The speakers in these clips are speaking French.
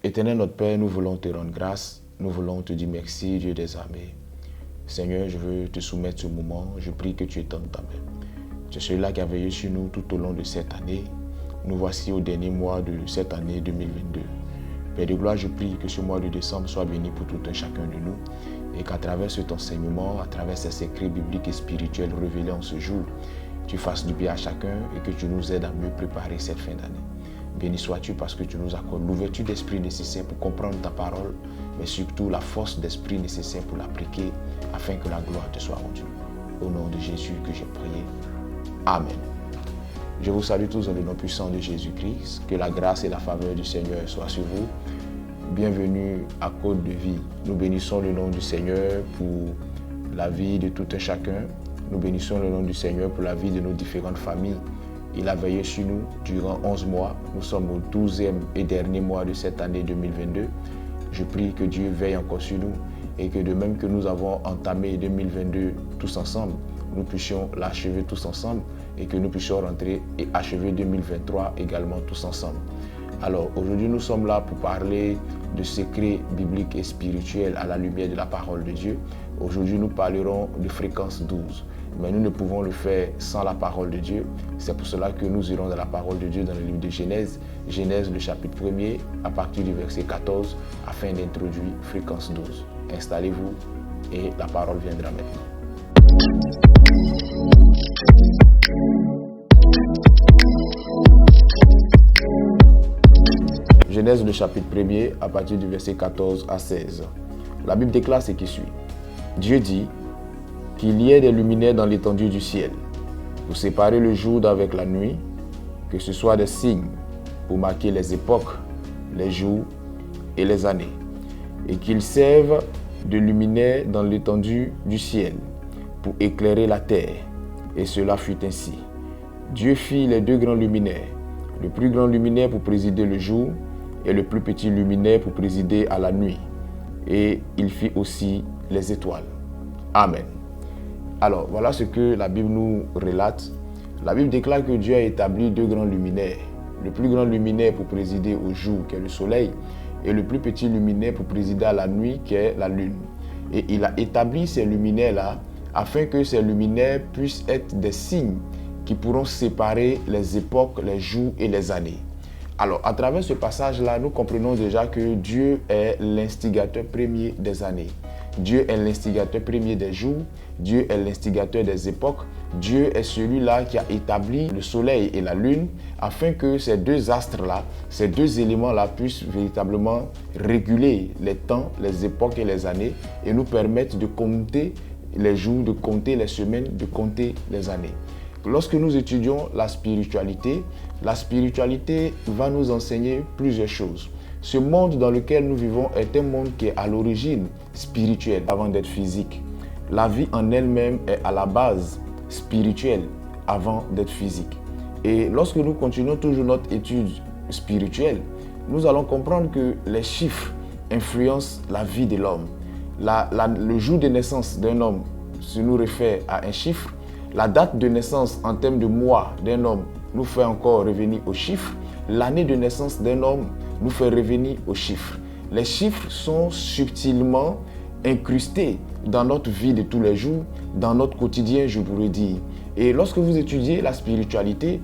Éternel notre Père, nous voulons te rendre grâce, nous voulons te dire merci, Dieu des armées. Seigneur, je veux te soumettre ce moment, je prie que tu étendes ta main. Tu es celui-là qui a veillé sur nous tout au long de cette année. Nous voici au dernier mois de cette année 2022. Père de gloire, je prie que ce mois de décembre soit béni pour tout un chacun de nous et qu'à travers cet enseignement, à travers ces secrets bibliques et spirituels révélés en ce jour, tu fasses du bien à chacun et que tu nous aides à mieux préparer cette fin d'année. Béni sois-tu parce que tu nous accordes l'ouverture d'esprit nécessaire pour comprendre ta parole, mais surtout la force d'esprit nécessaire pour l'appliquer afin que la gloire te soit rendue. Au nom de Jésus que j'ai prié. Amen. Je vous salue tous dans le nom puissant de Jésus-Christ. Que la grâce et la faveur du Seigneur soient sur vous. Bienvenue à Côte de Vie. Nous bénissons le nom du Seigneur pour la vie de tout un chacun. Nous bénissons le nom du Seigneur pour la vie de nos différentes familles. Il a veillé sur nous durant 11 mois. Nous sommes au 12e et dernier mois de cette année 2022. Je prie que Dieu veille encore sur nous et que de même que nous avons entamé 2022 tous ensemble, nous puissions l'achever tous ensemble et que nous puissions rentrer et achever 2023 également tous ensemble. Alors aujourd'hui nous sommes là pour parler de secrets bibliques et spirituels à la lumière de la parole de Dieu. Aujourd'hui nous parlerons de fréquence 12. Mais nous ne pouvons le faire sans la parole de Dieu. C'est pour cela que nous irons dans la parole de Dieu dans le livre de Genèse. Genèse, le chapitre 1er, à partir du verset 14, afin d'introduire fréquence 12. Installez-vous et la parole viendra maintenant. Genèse, le chapitre 1er, à partir du verset 14 à 16. La Bible déclare ce qui suit. Dieu dit qu'il y ait des luminaires dans l'étendue du ciel, pour séparer le jour d'avec la nuit, que ce soit des signes pour marquer les époques, les jours et les années, et qu'ils servent de luminaires dans l'étendue du ciel, pour éclairer la terre. Et cela fut ainsi. Dieu fit les deux grands luminaires, le plus grand luminaire pour présider le jour, et le plus petit luminaire pour présider à la nuit. Et il fit aussi les étoiles. Amen. Alors, voilà ce que la Bible nous relate. La Bible déclare que Dieu a établi deux grands luminaires. Le plus grand luminaire pour présider au jour, qui est le soleil, et le plus petit luminaire pour présider à la nuit, qui est la lune. Et il a établi ces luminaires-là afin que ces luminaires puissent être des signes qui pourront séparer les époques, les jours et les années. Alors, à travers ce passage-là, nous comprenons déjà que Dieu est l'instigateur premier des années. Dieu est l'instigateur premier des jours, Dieu est l'instigateur des époques, Dieu est celui-là qui a établi le soleil et la lune afin que ces deux astres-là, ces deux éléments-là puissent véritablement réguler les temps, les époques et les années et nous permettre de compter les jours, de compter les semaines, de compter les années. Lorsque nous étudions la spiritualité va nous enseigner plusieurs choses. Ce monde dans lequel nous vivons est un monde qui est à l'origine spirituel avant d'être physique. La vie en elle-même est à la base spirituelle avant d'être physique. Et lorsque nous continuons toujours notre étude spirituelle, nous allons comprendre que les chiffres influencent la vie de l'homme. Le jour de naissance d'un homme se nous réfère à un chiffre. La date de naissance en termes de mois d'un homme nous fait encore revenir aux chiffres. L'année de naissance d'un homme nous fait revenir aux chiffres. Les chiffres sont subtilement incrustés dans notre vie de tous les jours, dans notre quotidien, je pourrais dire. Et lorsque vous étudiez la spiritualité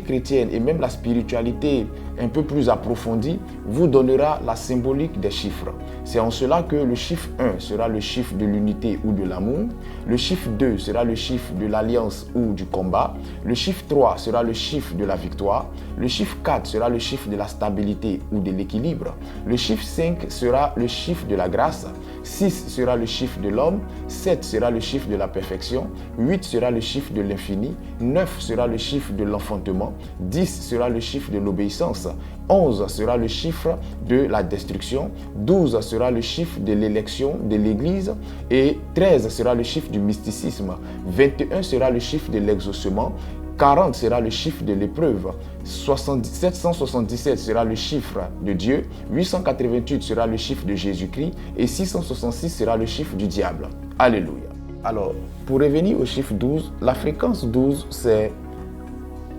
chrétienne et même la spiritualité un peu plus approfondie vous donnera la symbolique des chiffres. C'est en cela que le chiffre 1 sera le chiffre de l'unité ou de l'amour, le chiffre 2 sera le chiffre de l'alliance ou du combat, le chiffre 3 sera le chiffre de la victoire, le chiffre 4 sera le chiffre de la stabilité ou de l'équilibre, le chiffre 5 sera le chiffre de la grâce, 6 sera le chiffre de l'homme, 7 sera le chiffre de la perfection, 8 sera le chiffre de l'infini, 9 sera le chiffre de l'enfantement, 10 sera le chiffre de l'obéissance, 11 sera le chiffre de la destruction, 12 sera le chiffre de l'élection de l'Église et 13 sera le chiffre du mysticisme, 21 sera le chiffre de l'exaucement, 40 sera le chiffre de l'épreuve, 777 sera le chiffre de Dieu, 888 sera le chiffre de Jésus-Christ et 666 sera le chiffre du diable. Alléluia. Alors, pour revenir au chiffre 12, la fréquence 12, c'est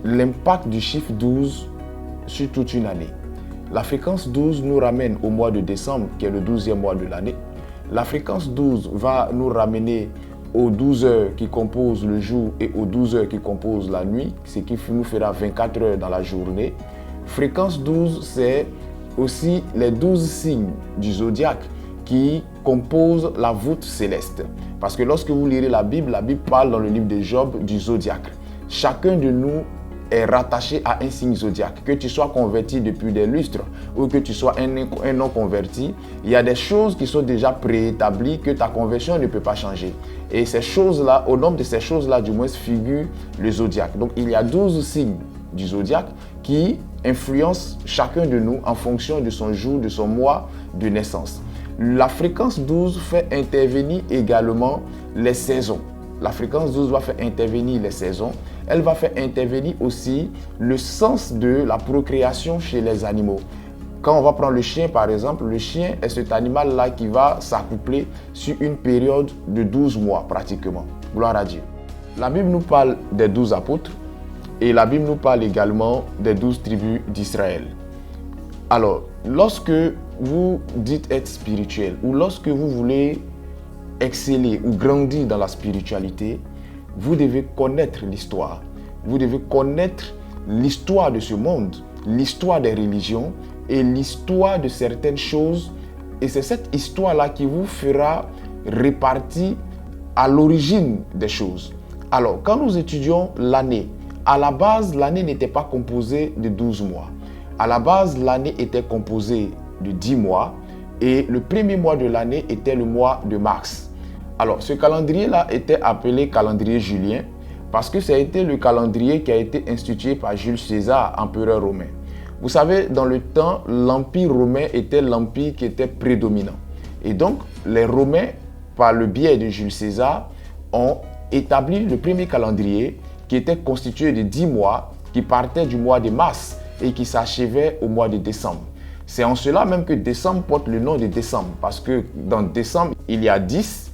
l'impact du chiffre 12 sur toute une année. La fréquence 12 nous ramène au mois de décembre, qui est le 12e mois de l'année. La fréquence 12 va nous ramener aux 12 heures qui composent le jour et aux 12 heures qui composent la nuit, ce qui nous fera 24 heures dans la journée. Fréquence 12, c'est aussi les 12 signes du zodiaque qui composent la voûte céleste. Parce que lorsque vous lirez la Bible parle dans le livre de Job du zodiaque. Chacun de nous est rattaché à un signe zodiaque. Que tu sois converti depuis des lustres ou que tu sois un non converti, il y a des choses qui sont déjà préétablies que ta conversion ne peut pas changer. Et ces choses-là, au nombre de ces choses-là, du moins, figure le zodiaque. Donc, il y a 12 signes du zodiaque qui influencent chacun de nous en fonction de son jour, de son mois de naissance. La fréquence 12 fait intervenir également les saisons. La fréquence 12 va faire intervenir les saisons. Elle va faire intervenir aussi le sens de la procréation chez les animaux. Quand on va prendre le chien par exemple, le chien est cet animal-là qui va s'accoupler sur une période de 12 mois pratiquement. Gloire à Dieu. La Bible nous parle des 12 apôtres et la Bible nous parle également des 12 tribus d'Israël. Alors, lorsque vous dites être spirituel ou lorsque vous voulez exceller ou grandir dans la spiritualité, vous devez connaître l'histoire. Vous devez connaître l'histoire de ce monde, l'histoire des religions et l'histoire de certaines choses. Et c'est cette histoire-là qui vous fera répartir à l'origine des choses. Alors, quand nous étudions l'année, à la base, l'année n'était pas composée de 12 mois. À la base, l'année était composée de 10 mois et le premier mois de l'année était le mois de mars. Alors, ce calendrier-là était appelé calendrier julien parce que ça a été le calendrier qui a été institué par Jules César, empereur romain. Vous savez, dans le temps, l'empire romain était l'empire qui était prédominant. Et donc, les Romains, par le biais de Jules César, ont établi le premier calendrier qui était constitué de 10 mois, qui partait du mois de mars et qui s'achevait au mois de décembre. C'est en cela même que décembre porte le nom de décembre, parce que dans décembre, il y a 10.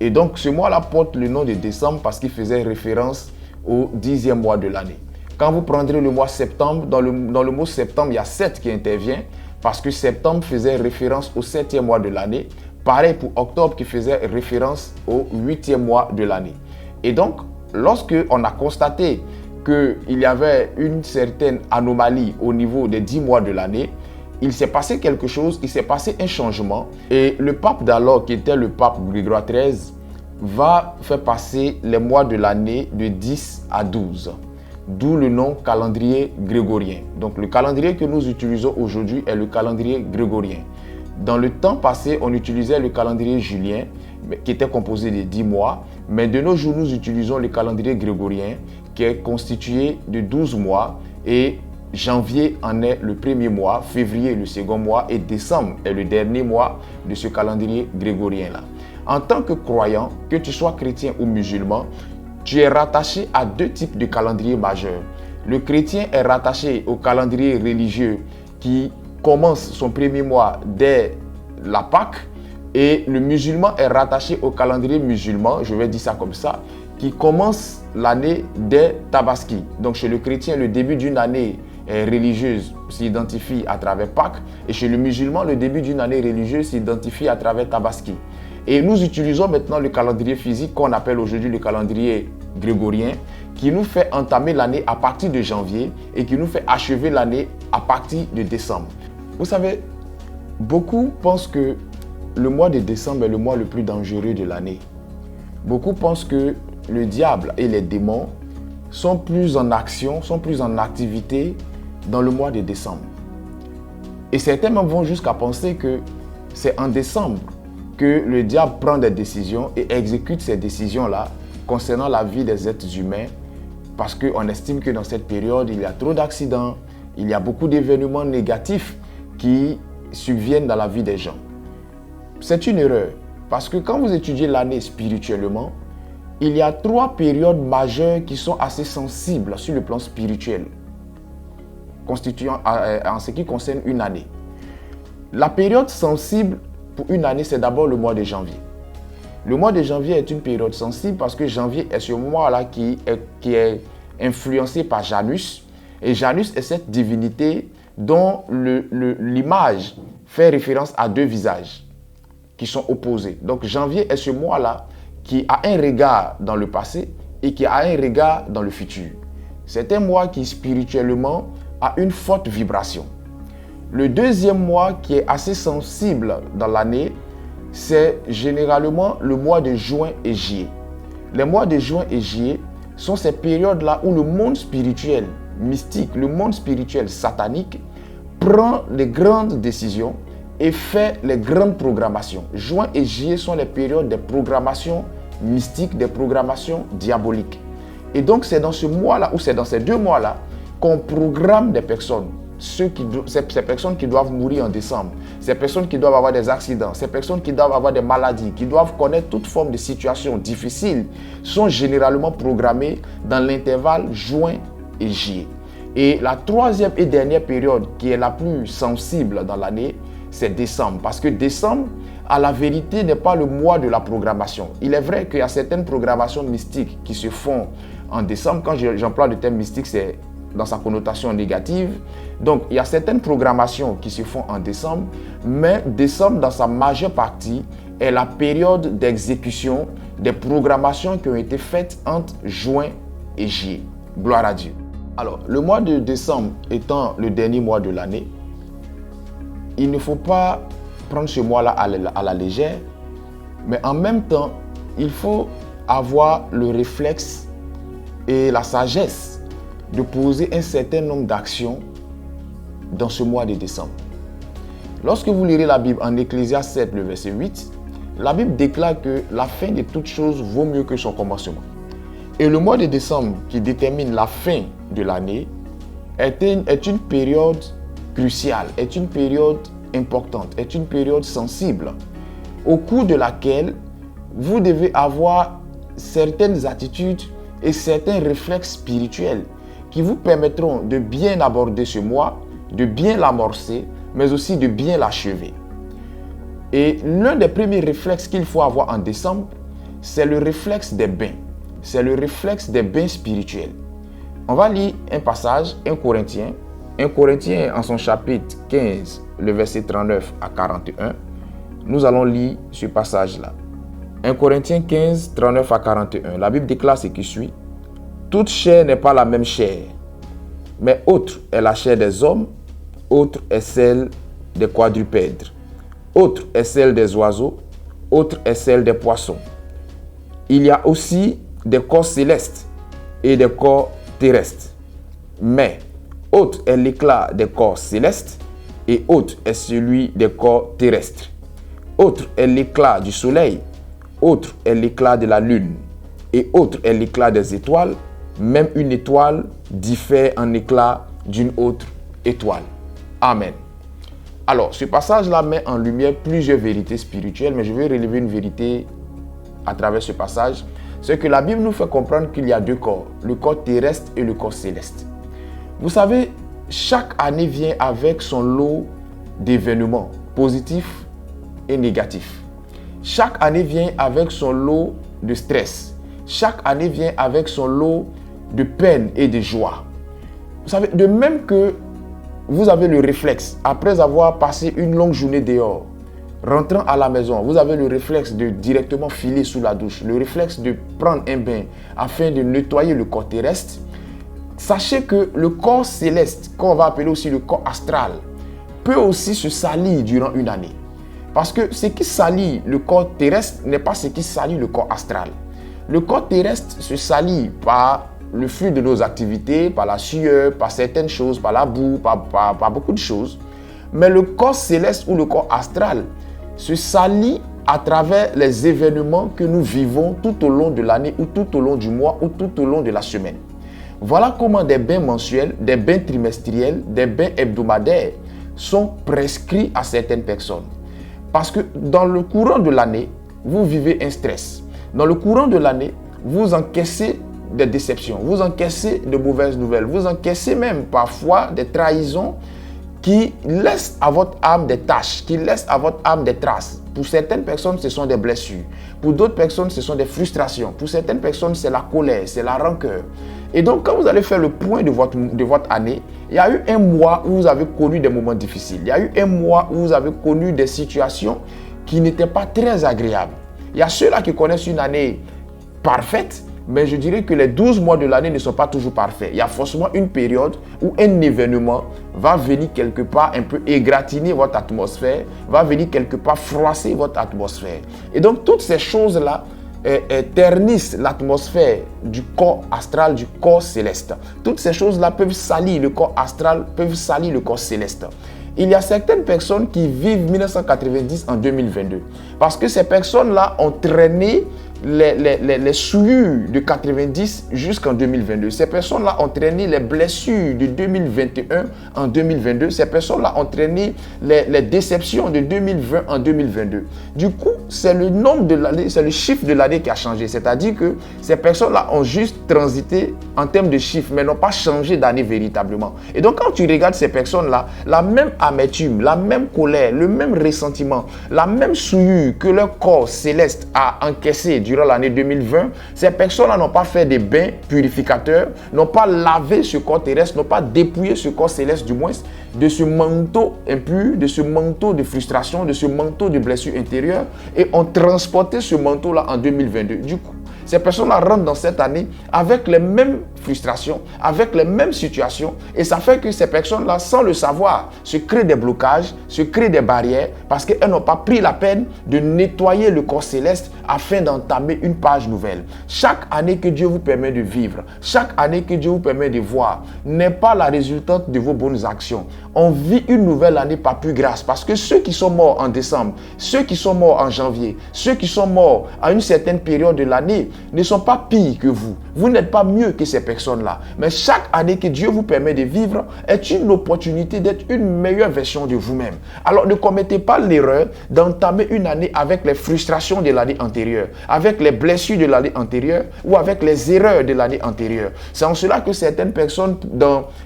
Et donc, ce mois-là porte le nom de décembre parce qu'il faisait référence au 10e mois de l'année. Quand vous prendrez le mois septembre, dans le mot septembre, il y a 7 qui intervient parce que septembre faisait référence au 7e mois de l'année. Pareil pour octobre qui faisait référence au 8e mois de l'année. Et donc, lorsque on a constaté qu'il y avait une certaine anomalie au niveau des 10 mois de l'année, il s'est passé quelque chose, il s'est passé un changement. Et le pape d'alors, qui était le pape Grégoire XIII, va faire passer les mois de l'année de 10 à 12. D'où le nom calendrier grégorien. Donc le calendrier que nous utilisons aujourd'hui est le calendrier grégorien. Dans le temps passé, on utilisait le calendrier julien, qui était composé de 10 mois. Mais de nos jours, nous utilisons le calendrier grégorien, qui est constitué de 12 mois. Et janvier en est le premier mois, février le second mois et décembre est le dernier mois de ce calendrier grégorien-là. En tant que croyant, que tu sois chrétien ou musulman, tu es rattaché à deux types de calendriers majeurs. Le chrétien est rattaché au calendrier religieux qui commence son premier mois dès la Pâque et le musulman est rattaché au calendrier musulman, je vais dire ça comme ça, qui commence l'année dès Tabaski. Donc chez le chrétien, le début d'une année religieuse s'identifie à travers Pâques et chez le musulman, le début d'une année religieuse s'identifie à travers Tabaski. Et nous utilisons maintenant le calendrier physique qu'on appelle aujourd'hui le calendrier grégorien qui nous fait entamer l'année à partir de janvier et qui nous fait achever l'année à partir de décembre. Vous savez, beaucoup pensent que le mois de décembre est le mois le plus dangereux de l'année. Beaucoup pensent que le diable et les démons sont plus en action, sont plus en activité dans le mois de décembre. Et certains même vont jusqu'à penser que c'est en décembre que le diable prend des décisions et exécute ces décisions-là concernant la vie des êtres humains parce qu'on estime que dans cette période, il y a trop d'accidents, il y a beaucoup d'événements négatifs qui subviennent dans la vie des gens. C'est une erreur parce que quand vous étudiez l'année spirituellement, il y a 3 périodes majeures qui sont assez sensibles sur le plan spirituel, constituant en ce qui concerne une année. La période sensible pour une année, c'est d'abord le mois de janvier. Le mois de janvier est une période sensible parce que janvier est ce mois-là qui est influencé par Janus. Et Janus est cette divinité dont l'image fait référence à deux visages qui sont opposés. Donc janvier est ce mois-là qui a un regard dans le passé et qui a un regard dans le futur. C'est un mois qui spirituellement a une forte vibration. Le deuxième mois qui est assez sensible dans l'année, c'est généralement le mois de juin et juillet. Les mois de juin et juillet sont ces périodes-là où le monde spirituel mystique, le monde spirituel satanique prend les grandes décisions et fait les grandes programmations. Juin et juillet sont les périodes des programmations mystiques, des programmations diaboliques. Et donc c'est dans ce mois-là, ou c'est dans ces deux mois-là, qu'on programme des personnes. Ces personnes qui doivent mourir en décembre, ces personnes qui doivent avoir des accidents, ces personnes qui doivent avoir des maladies, qui doivent connaître toute forme de situation difficile, sont généralement programmées dans l'intervalle juin et juillet. Et la troisième et dernière période qui est la plus sensible dans l'année, c'est décembre. Parce que décembre, à la vérité, n'est pas le mois de la programmation. Il est vrai qu'il y a certaines programmations mystiques qui se font en décembre. Quand j'emploie le terme mystique, c'est dans sa connotation négative. Donc, il y a certaines programmations qui se font en décembre, mais décembre, dans sa majeure partie, est la période d'exécution des programmations qui ont été faites entre juin et juillet. Gloire à Dieu. Alors, le mois de décembre étant le dernier mois de l'année, il ne faut pas prendre ce mois-là à la légère, mais en même temps, il faut avoir le réflexe et la sagesse de poser un certain nombre d'actions dans ce mois de décembre. Lorsque vous lirez la Bible en Ecclésiaste 7, le verset 8, la Bible déclare que la fin de toute chose vaut mieux que son commencement. Et le mois de décembre, qui détermine la fin de l'année, est une période cruciale, est une période importante, est une période sensible, au cours de laquelle vous devez avoir certaines attitudes et certains réflexes spirituels qui vous permettront de bien aborder ce mois, de bien l'amorcer, mais aussi de bien l'achever. Et l'un des premiers réflexes qu'il faut avoir en décembre, c'est le réflexe des bains. C'est le réflexe des bains spirituels. On va lire un passage, 1 Corinthiens en son chapitre 15, le verset 39 à 41. Nous allons lire ce passage-là. 1 Corinthiens 15, 39 à 41. La Bible déclare ce qui suit. Toute chair n'est pas la même chair, mais autre est la chair des hommes, autre est celle des quadrupèdes, autre est celle des oiseaux, autre est celle des poissons. Il y a aussi des corps célestes et des corps terrestres, mais autre est l'éclat des corps célestes et autre est celui des corps terrestres. Autre est l'éclat du soleil, autre est l'éclat de la lune et autre est l'éclat des étoiles. Même une étoile diffère en éclat d'une autre étoile. Amen. Alors, ce passage-là met en lumière plusieurs vérités spirituelles, mais je vais relever une vérité à travers ce passage. C'est que la Bible nous fait comprendre qu'il y a deux corps, le corps terrestre et le corps céleste. Vous savez, chaque année vient avec son lot d'événements positifs et négatifs. Chaque année vient avec son lot de stress. Chaque année vient avec son lot de peine et de joie. Vous savez, de même que vous avez le réflexe, après avoir passé une longue journée dehors, rentrant à la maison, vous avez le réflexe de directement filer sous la douche, le réflexe de prendre un bain afin de nettoyer le corps terrestre. Sachez que le corps céleste, qu'on va appeler aussi le corps astral, peut aussi se salir durant une année. Parce que ce qui salit le corps terrestre n'est pas ce qui salit le corps astral. Le corps terrestre se salit par le flux de nos activités, par la sueur, par certaines choses, par la boue, par beaucoup de choses. Mais le corps céleste ou le corps astral se salit à travers les événements que nous vivons tout au long de l'année ou tout au long du mois ou tout au long de la semaine. Voilà comment des bains mensuels, des bains trimestriels, des bains hebdomadaires sont prescrits à certaines personnes. Parce que dans le courant de l'année, vous vivez un stress. Dans le courant de l'année, vous encaissez des déceptions, vous encaissez de mauvaises nouvelles, vous encaissez même parfois des trahisons qui laissent à votre âme des taches, qui laissent à votre âme des traces. Pour certaines personnes, ce sont des blessures. Pour d'autres personnes, ce sont des frustrations. Pour certaines personnes, c'est la colère, c'est la rancœur. Et donc, quand vous allez faire le point de votre année, il y a eu un mois où vous avez connu des moments difficiles. Il y a eu un mois où vous avez connu des situations qui n'étaient pas très agréables. Il y a ceux-là qui connaissent une année parfaite, mais je dirais que les 12 mois de l'année ne sont pas toujours parfaits. Il y a forcément une période où un événement va venir quelque part un peu égratigner votre atmosphère, va venir quelque part froisser votre atmosphère. Et donc, toutes ces choses-là ternissent l'atmosphère du corps astral, du corps céleste. Toutes ces choses-là peuvent salir le corps astral, peuvent salir le corps céleste. Il y a certaines personnes qui vivent 1990 en 2022 parce que ces personnes-là ont traîné les souillures de 90 jusqu'en 2022. Ces personnes-là ont traîné les blessures de 2021 en 2022. Ces personnes-là ont traîné les déceptions de 2020 en 2022. Du coup, c'est le nombre de l'année, c'est le chiffre de l'année qui a changé. C'est-à-dire que ces personnes-là ont juste transité en termes de chiffres, mais n'ont pas changé d'année véritablement. Et donc, quand tu regardes ces personnes-là, la même amertume, la même colère, le même ressentiment, la même souillure que leur corps céleste a encaissé durant l'année 2020, ces personnes-là n'ont pas fait des bains purificateurs, n'ont pas lavé ce corps terrestre, n'ont pas dépouillé ce corps céleste du moins de ce manteau impur, de ce manteau de frustration, de ce manteau de blessure intérieure et ont transporté ce manteau-là en 2022. Du coup, ces personnes-là rentrent dans cette année avec les mêmes frustrations, avec les mêmes situations et ça fait que ces personnes-là, sans le savoir, se créent des blocages, se créent des barrières parce qu'elles n'ont pas pris la peine de nettoyer le corps céleste afin d'entamer une page nouvelle. Chaque année que Dieu vous permet de vivre, chaque année que Dieu vous permet de voir n'est pas la résultante de vos bonnes actions. On vit une nouvelle année par plus grâce parce que ceux qui sont morts en décembre, ceux qui sont morts en janvier, ceux qui sont morts à une certaine période de l'année ne sont pas pires que vous. Vous n'êtes pas mieux que ces personnes-là. Mais chaque année que Dieu vous permet de vivre est une opportunité d'être une meilleure version de vous-même. Alors ne commettez pas l'erreur d'entamer une année avec les frustrations de l'année antérieure, avec les blessures de l'année antérieure ou avec les erreurs de l'année antérieure. C'est en cela que certaines personnes,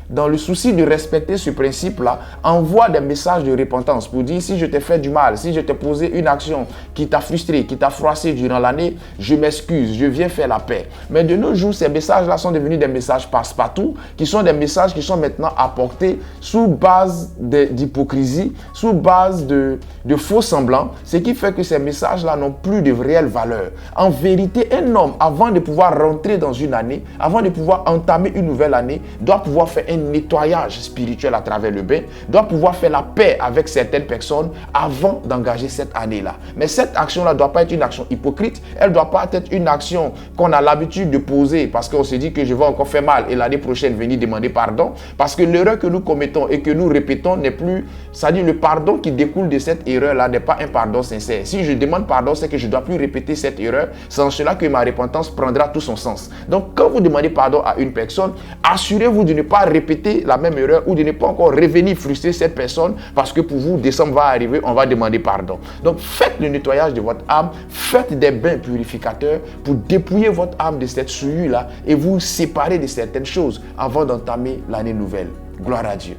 dans le souci de respecter ce principe-là, envoient des messages de repentance pour dire si je t'ai fait du mal, si je t'ai posé une action qui t'a frustré, qui t'a froissé durant l'année, je m'excuse, je viens faire la paix. Mais de nos jours, ces messages-là sont devenus des messages passe-partout, qui sont des messages qui sont maintenant apportés sous base d'hypocrisie, sous base de faux semblants, ce qui fait que ces messages-là n'ont plus de réelle valeur. En vérité, un homme, avant de pouvoir rentrer dans une année, avant de pouvoir entamer une nouvelle année, doit pouvoir faire un nettoyage spirituel à travers le bain, doit pouvoir faire la paix avec certaines personnes avant d'engager cette année-là. Mais cette action-là ne doit pas être une action hypocrite, elle ne doit pas être une action qu'on a l'habitude de poser parce qu'on se dit que je vais encore faire mal et l'année prochaine venir demander pardon. Parce que l'erreur que nous commettons et que nous répétons n'est plus, c'est-à-dire le pardon qui découle de cette erreur-là n'est pas un pardon sincère. Si je demande pardon, c'est que je ne dois plus répéter cette erreur. C'est en cela que ma repentance prendra tout son sens. Donc quand vous demandez pardon à une personne, assurez-vous de ne pas répéter la même erreur ou de ne pas encore revenir frustrer cette personne parce que pour vous, décembre va arriver, on va demander pardon. Donc faites le nettoyage de votre âme, faites des bains purificateurs pour dépouiller votre âme de cette souillure-là et vous séparer de certaines choses avant d'entamer l'année nouvelle. Gloire à Dieu.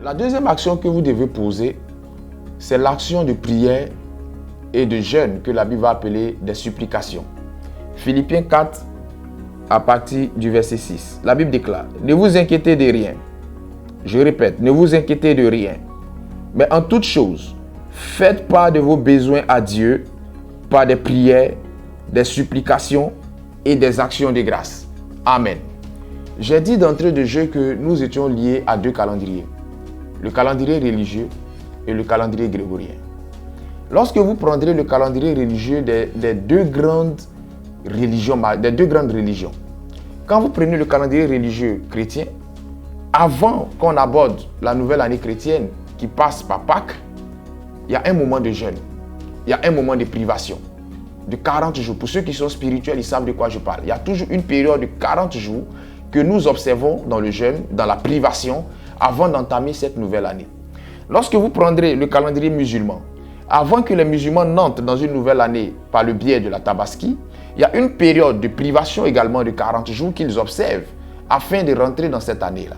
La deuxième action que vous devez poser, c'est l'action de prière et de jeûne que la Bible va appeler des supplications. Philippiens 4, à partir du verset 6. La Bible déclare, ne vous inquiétez de rien. Je répète, ne vous inquiétez de rien. Mais en toute chose, faites part de vos besoins à Dieu par des prières, des supplications et des actions de grâce. Amen. J'ai dit d'entrée de jeu que nous étions liés à deux calendriers. Le calendrier religieux et le calendrier grégorien. Lorsque vous prendrez le calendrier religieux des deux grandes religions, quand vous prenez le calendrier religieux chrétien, avant qu'on aborde la nouvelle année chrétienne qui passe par Pâques, il y a un moment de jeûne, il y a un moment de privation de 40 jours. Pour ceux qui sont spirituels, ils savent de quoi je parle. Il y a toujours une période de 40 jours que nous observons dans le jeûne, dans la privation, avant d'entamer cette nouvelle année. Lorsque vous prendrez le calendrier musulman, avant que les musulmans n'entrent dans une nouvelle année par le biais de la tabaski, il y a une période de privation également de 40 jours qu'ils observent afin de rentrer dans cette année-là.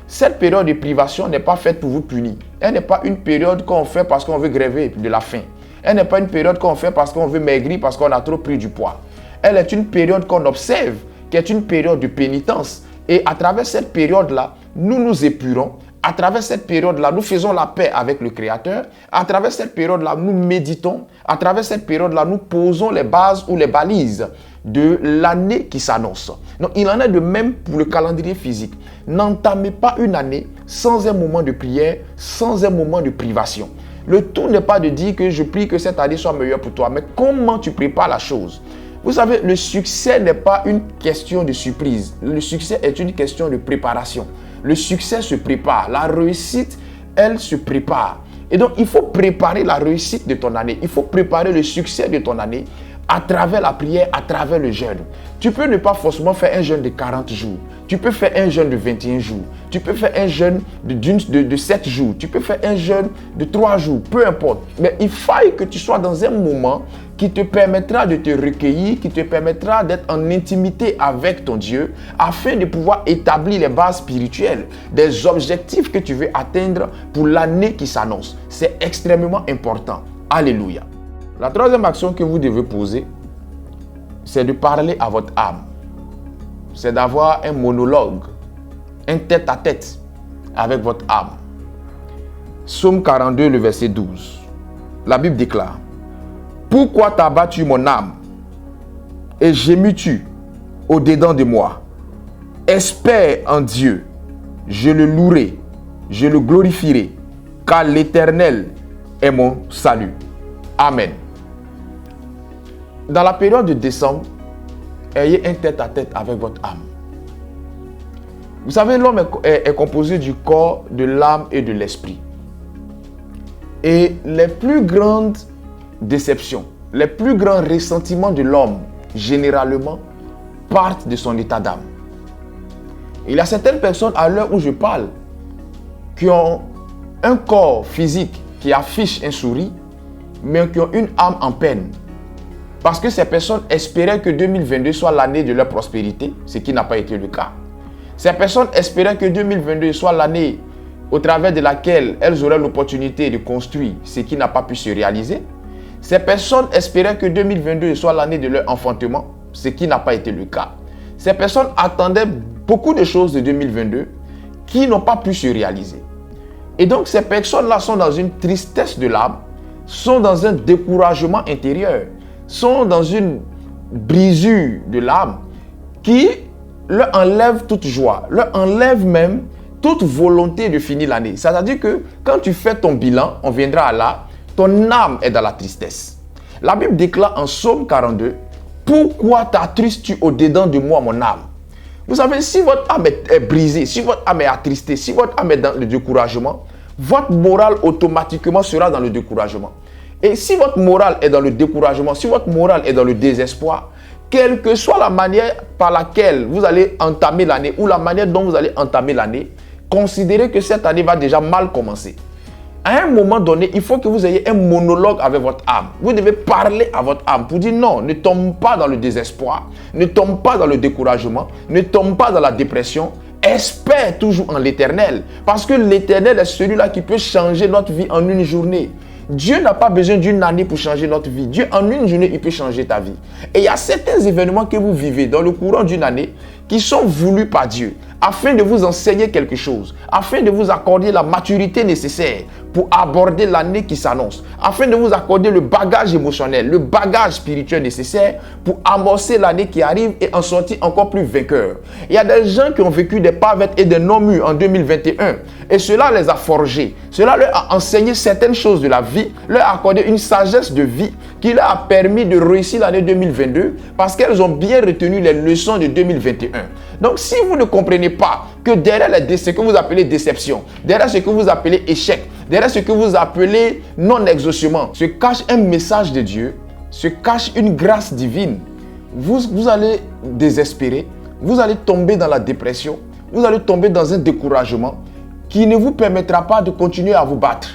Cette période de privation n'est pas faite pour vous punir. Elle n'est pas une période qu'on fait parce qu'on veut gréver de la faim. Elle n'est pas une période qu'on fait parce qu'on veut maigrir, parce qu'on a trop pris du poids. Elle est une période qu'on observe, qui est une période de pénitence Et à travers cette période-là, nous nous épurons. À travers cette période-là, nous faisons la paix avec le Créateur. À travers cette période-là, nous méditons. À travers cette période-là, nous posons les bases ou les balises de l'année qui s'annonce. Donc, il en est de même pour le calendrier physique. N'entamez pas une année sans un moment de prière, sans un moment de privation. Le tout n'est pas de dire que je prie que cette année soit meilleure pour toi, mais comment tu prépares la chose. Vous savez, le succès n'est pas une question de surprise. Le succès est une question de préparation. Le succès se prépare. La réussite, elle se prépare. Et donc, il faut préparer la réussite de ton année. Il faut préparer le succès de ton année à travers la prière, à travers le jeûne. Tu peux ne pas forcément faire un jeûne de 40 jours. Tu peux faire un jeûne de 21 jours. Tu peux faire un jeûne de 7 jours. Tu peux faire un jeûne de 3 jours. Peu importe. Mais il faille que tu sois dans un moment qui te permettra de te recueillir, qui te permettra d'être en intimité avec ton Dieu, afin de pouvoir établir les bases spirituelles, des objectifs que tu veux atteindre pour l'année qui s'annonce. C'est extrêmement important. Alléluia. La troisième action que vous devez poser, c'est de parler à votre âme. C'est d'avoir un monologue, un tête-à-tête avec votre âme. Psaume 42, le verset 12. La Bible déclare: pourquoi t'as battu mon âme et gémis-tu au-dedans de moi? Espère en Dieu, je le louerai, je le glorifierai, car l'Éternel est mon salut. Amen. Dans la période de décembre, ayez un tête-à-tête avec votre âme. Vous savez, l'homme est composé du corps, de l'âme et de l'esprit. Et les plus grandes déceptions, les plus grands ressentiments de l'homme, généralement, partent de son état d'âme. Il y a certaines personnes, à l'heure où je parle, qui ont un corps physique qui affiche un sourire, mais qui ont une âme en peine. Parce que ces personnes espéraient que 2022 soit l'année de leur prospérité, ce qui n'a pas été le cas. Ces personnes espéraient que 2022 soit l'année au travers de laquelle elles auraient l'opportunité de construire, ce qui n'a pas pu se réaliser. Ces personnes espéraient que 2022 soit l'année de leur enfantement, ce qui n'a pas été le cas. Ces personnes attendaient beaucoup de choses de 2022 qui n'ont pas pu se réaliser. Et donc ces personnes-là sont dans une tristesse de l'âme, sont dans un découragement intérieur, sont dans une brisure de l'âme qui leur enlève toute joie, leur enlève même toute volonté de finir l'année. C'est-à-dire que quand tu fais ton bilan, on viendra là, ton âme est dans la tristesse. La Bible déclare en Psaume 42, « Pourquoi t'attristes-tu au-dedans de moi, mon âme ?» Vous savez, si votre âme est brisée, si votre âme est attristée, si votre âme est dans le découragement, votre morale automatiquement sera dans le découragement. Et si votre morale est dans le découragement, si votre morale est dans le désespoir, quelle que soit la manière par laquelle vous allez entamer l'année ou la manière dont vous allez entamer l'année, considérez que cette année va déjà mal commencer. À un moment donné, il faut que vous ayez un monologue avec votre âme. Vous devez parler à votre âme pour dire non, ne tombe pas dans le désespoir, ne tombe pas dans le découragement, ne tombe pas dans la dépression. Espère toujours en l'Éternel, parce que l'Éternel est celui-là qui peut changer notre vie en une journée. Dieu n'a pas besoin d'une année pour changer notre vie. Dieu, en une journée, il peut changer ta vie. Et il y a certains événements que vous vivez dans le courant d'une année qui sont voulus par Dieu afin de vous enseigner quelque chose, afin de vous accorder la maturité nécessaire pour aborder l'année qui s'annonce, afin de vous accorder le bagage émotionnel, le bagage spirituel nécessaire pour amorcer l'année qui arrive et en sortir encore plus vainqueur. Il y a des gens qui ont vécu des pavettes et des non-murs en 2021 et cela les a forgés, cela leur a enseigné certaines choses de la vie, leur a accordé une sagesse de vie qui leur a permis de réussir l'année 2022 parce qu'elles ont bien retenu les leçons de 2021. Donc si vous ne comprenez pas que derrière ce que vous appelez déception, derrière ce que vous appelez échec, derrière ce que vous appelez non-exaucement, se cache un message de Dieu, se cache une grâce divine, vous allez désespérer, vous allez tomber dans la dépression, vous allez tomber dans un découragement qui ne vous permettra pas de continuer à vous battre.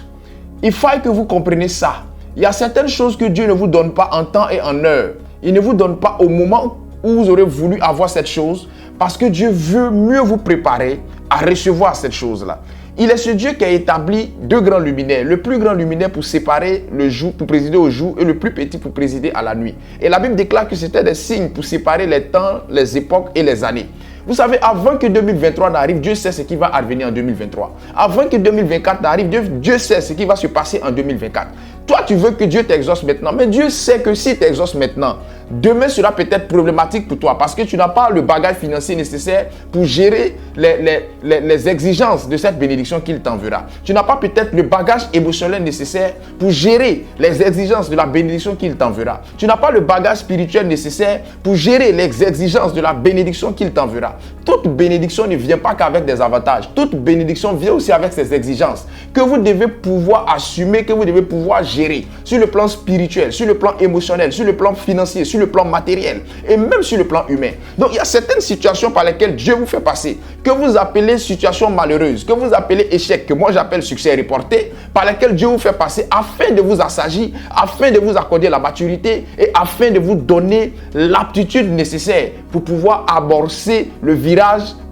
Il faut que vous compreniez ça. Il y a certaines choses que Dieu ne vous donne pas en temps et en heure. Il ne vous donne pas au moment où vous aurez voulu avoir cette chose, parce que Dieu veut mieux vous préparer à recevoir cette chose-là. Il est ce Dieu qui a établi deux grands luminaires. Le plus grand luminaire pour séparer le jour, pour présider au jour, et le plus petit pour présider à la nuit. Et la Bible déclare que c'était des signes pour séparer les temps, les époques et les années. Vous savez, avant que 2023 n'arrive, Dieu sait ce qui va advenir en 2023. Avant que 2024 n'arrive, Dieu sait ce qui va se passer en 2024. Toi, tu veux que Dieu t'exauce maintenant, mais Dieu sait que s'il t'exauce maintenant, demain sera peut-être problématique pour toi parce que tu n'as pas le bagage financier nécessaire pour gérer les exigences de cette bénédiction qu'il t'enverra. Tu n'as pas peut-être le bagage émotionnel nécessaire pour gérer les exigences de la bénédiction qu'il t'enverra. Tu n'as pas le bagage spirituel nécessaire pour gérer les exigences de la bénédiction qu'il t'enverra. Toute bénédiction ne vient pas qu'avec des avantages. Toute bénédiction vient aussi avec ses exigences que vous devez pouvoir assumer, que vous devez pouvoir gérer sur le plan spirituel, sur le plan émotionnel, sur le plan financier, sur le plan matériel et même sur le plan humain. Donc, il y a certaines situations par lesquelles Dieu vous fait passer, que vous appelez situation malheureuse, que vous appelez échec, que moi j'appelle succès reporté, par lesquelles Dieu vous fait passer afin de vous assagir, afin de vous accorder la maturité et afin de vous donner l'aptitude nécessaire pour pouvoir amorcer le virage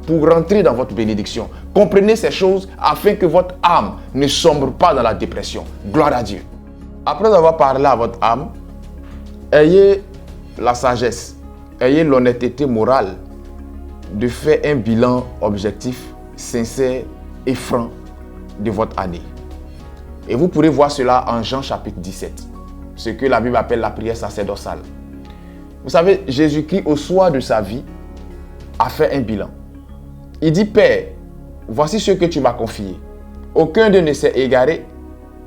pour rentrer dans votre bénédiction. Comprenez ces choses afin que votre âme ne sombre pas dans la dépression. Gloire à Dieu. Après avoir parlé à votre âme, ayez la sagesse, ayez l'honnêteté morale de faire un bilan objectif, sincère et franc de votre année. Et vous pourrez voir cela en Jean chapitre 17, ce que la Bible appelle la prière sacerdotale. Vous savez, Jésus-Christ, au soir de sa vie, a fait un bilan. Il dit, Père, voici ce que tu m'as confié. Aucun d'eux ne s'est égaré,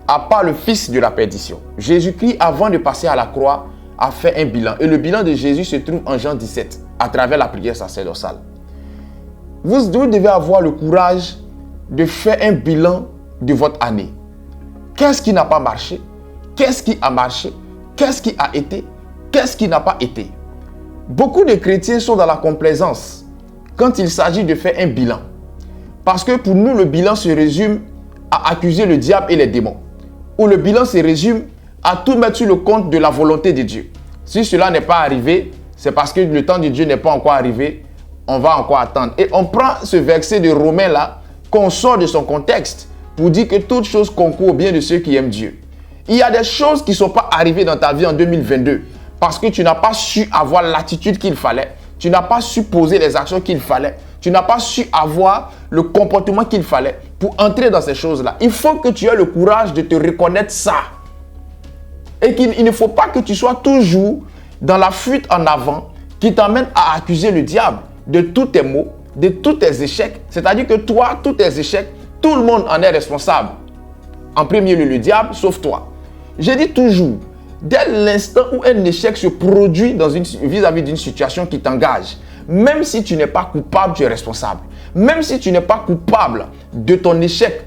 à part le fils de la perdition. Jésus-Christ, avant de passer à la croix, a fait un bilan. Et le bilan de Jésus se trouve en Jean 17, à travers la prière sacerdotale. Vous devez avoir le courage de faire un bilan de votre année. Qu'est-ce qui n'a pas marché? Qu'est-ce qui a marché? Qu'est-ce qui a été? Qu'est-ce qui n'a pas été? Beaucoup de chrétiens sont dans la complaisance quand il s'agit de faire un bilan. Parce que pour nous, le bilan se résume à accuser le diable et les démons. Ou le bilan se résume à tout mettre sur le compte de la volonté de Dieu. Si cela n'est pas arrivé, c'est parce que le temps de Dieu n'est pas encore arrivé. On va encore attendre. Et on prend ce verset de Romains là, qu'on sort de son contexte pour dire que toute chose concourt au bien de ceux qui aiment Dieu. Il y a des choses qui ne sont pas arrivées dans ta vie en 2022 parce que tu n'as pas su avoir l'attitude qu'il fallait. Tu n'as pas su poser les actions qu'il fallait. Tu n'as pas su avoir le comportement qu'il fallait pour entrer dans ces choses-là. Il faut que tu aies le courage de te reconnaître ça. Et qu'il ne faut pas que tu sois toujours dans la fuite en avant qui t'amène à accuser le diable de tous tes maux, de tous tes échecs. C'est-à-dire que toi, tous tes échecs, tout le monde en est responsable. En premier lieu, le diable, sauf toi. Je dis toujours, dès l'instant où un échec se produit vis-à-vis d'une situation qui t'engage, même si tu n'es pas coupable, tu es responsable. Même si tu n'es pas coupable de ton échec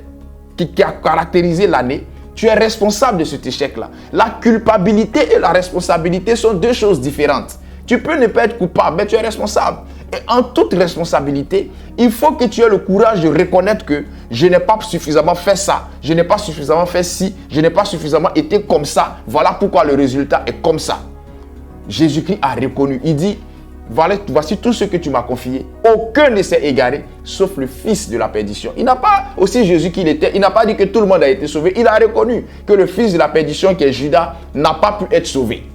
qui a caractérisé l'année, tu es responsable de cet échec-là. La culpabilité et la responsabilité sont deux choses différentes. Tu peux ne pas être coupable, mais tu es responsable. Et en toute responsabilité, il faut que tu aies le courage de reconnaître que je n'ai pas suffisamment fait ça, je n'ai pas suffisamment fait ci, je n'ai pas suffisamment été comme ça. Voilà pourquoi le résultat est comme ça. Jésus-Christ a reconnu. Il dit, voici tout ce que tu m'as confié. Aucun ne s'est égaré, sauf le fils de la perdition. Il n'a pas, aussi Jésus qu'il était, il n'a pas dit que tout le monde a été sauvé. Il a reconnu que le fils de la perdition, qui est Judas, n'a pas pu être sauvé.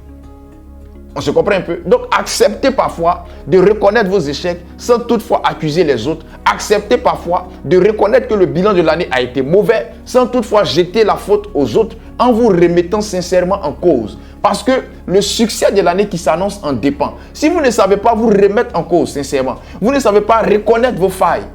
On se comprend un peu? Donc, acceptez parfois de reconnaître vos échecs sans toutefois accuser les autres. Acceptez parfois de reconnaître que le bilan de l'année a été mauvais sans toutefois jeter la faute aux autres en vous remettant sincèrement en cause. Parce que le succès de l'année qui s'annonce en dépend. Si vous ne savez pas vous remettre en cause sincèrement, vous ne savez pas reconnaître vos failles,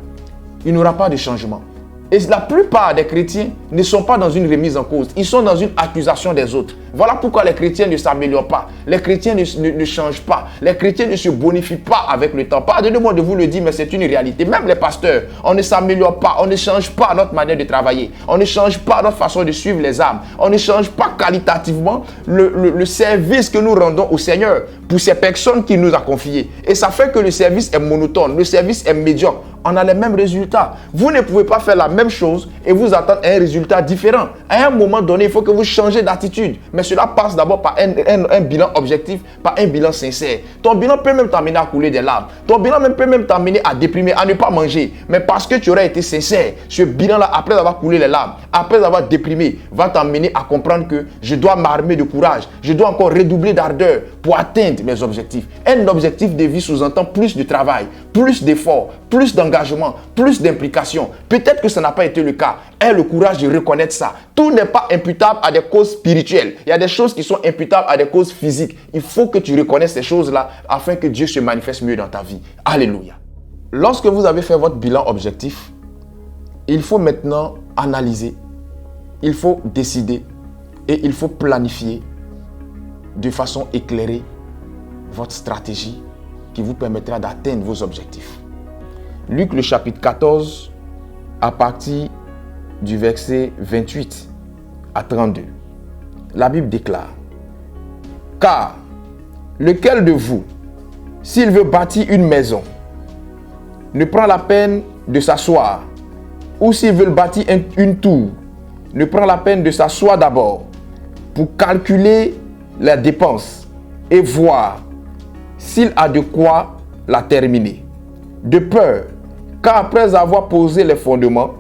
il n'y aura pas de changement. Et la plupart des chrétiens ne sont pas dans une remise en cause. Ils sont dans une accusation des autres. Voilà pourquoi les chrétiens ne s'améliorent pas. Les chrétiens ne changent pas. Les chrétiens ne se bonifient pas avec le temps. Pardonnez-moi de vous le dire, mais c'est une réalité. Même les pasteurs, on ne s'améliore pas. On ne change pas notre manière de travailler. On ne change pas notre façon de suivre les âmes. On ne change pas qualitativement le service que nous rendons au Seigneur pour ces personnes qu'il nous a confiées. Et ça fait que le service est monotone. Le service est médiocre. on a les mêmes résultats. Vous ne pouvez pas faire la même chose et vous attendre un résultat différent. À un moment donné, il faut que vous changez d'attitude. Mais cela passe d'abord par un bilan objectif, par un bilan sincère. Ton bilan peut même t'amener à couler des larmes. Ton bilan peut même t'amener à déprimer, à ne pas manger. Mais parce que tu aurais été sincère, ce bilan-là, après avoir coulé les larmes, après avoir déprimé, va t'amener à comprendre que je dois m'armer de courage. Je dois encore redoubler d'ardeur pour atteindre mes objectifs. Un objectif de vie sous-entend plus de travail, plus d'efforts, plus d'engagement, plus d'implication. Peut-être que ça n'a pas été le cas. Aie le courage de reconnaître ça. Tout n'est pas imputable à des causes spirituelles. Il y a des choses qui sont imputables à des causes physiques. Il faut que tu reconnaisses ces choses-là afin que Dieu se manifeste mieux dans ta vie. Alléluia. Lorsque vous avez fait votre bilan objectif, il faut maintenant analyser, il faut décider et il faut planifier de façon éclairée votre stratégie qui vous permettra d'atteindre vos objectifs. Luc le chapitre 14, à partir du verset 28 à 32. La Bible déclare: Car lequel de vous, s'il veut bâtir une maison, ne prend la peine de s'asseoir, ou s'il veut bâtir une tour, ne prend la peine de s'asseoir d'abord pour calculer les dépenses et voir s'il a de quoi la terminer. De peur qu'après avoir posé les fondements,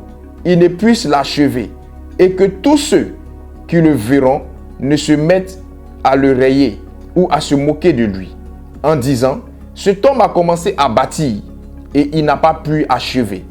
il ne puisse l'achever et que tous ceux qui le verront ne se mettent à le rayer ou à se moquer de lui, en disant: cet homme a commencé à bâtir et il n'a pas pu achever.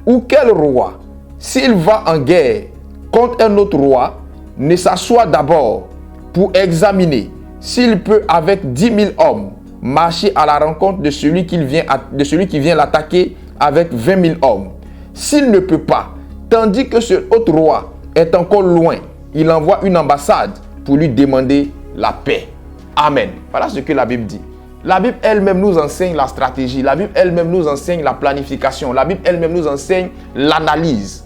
Ou quel roi, s'il va en guerre contre un autre roi, ne s'assoit d'abord pour examiner s'il peut avec 10 000 hommes marcher à la rencontre de celui qui vient l'attaquer avec 20 000 hommes. S'il ne peut pas, tandis que ce autre roi est encore loin, il envoie une ambassade pour lui demander la paix. Amen. Voilà ce que la Bible dit. La Bible elle-même nous enseigne la stratégie. La Bible elle-même nous enseigne la planification. La Bible elle-même nous enseigne l'analyse.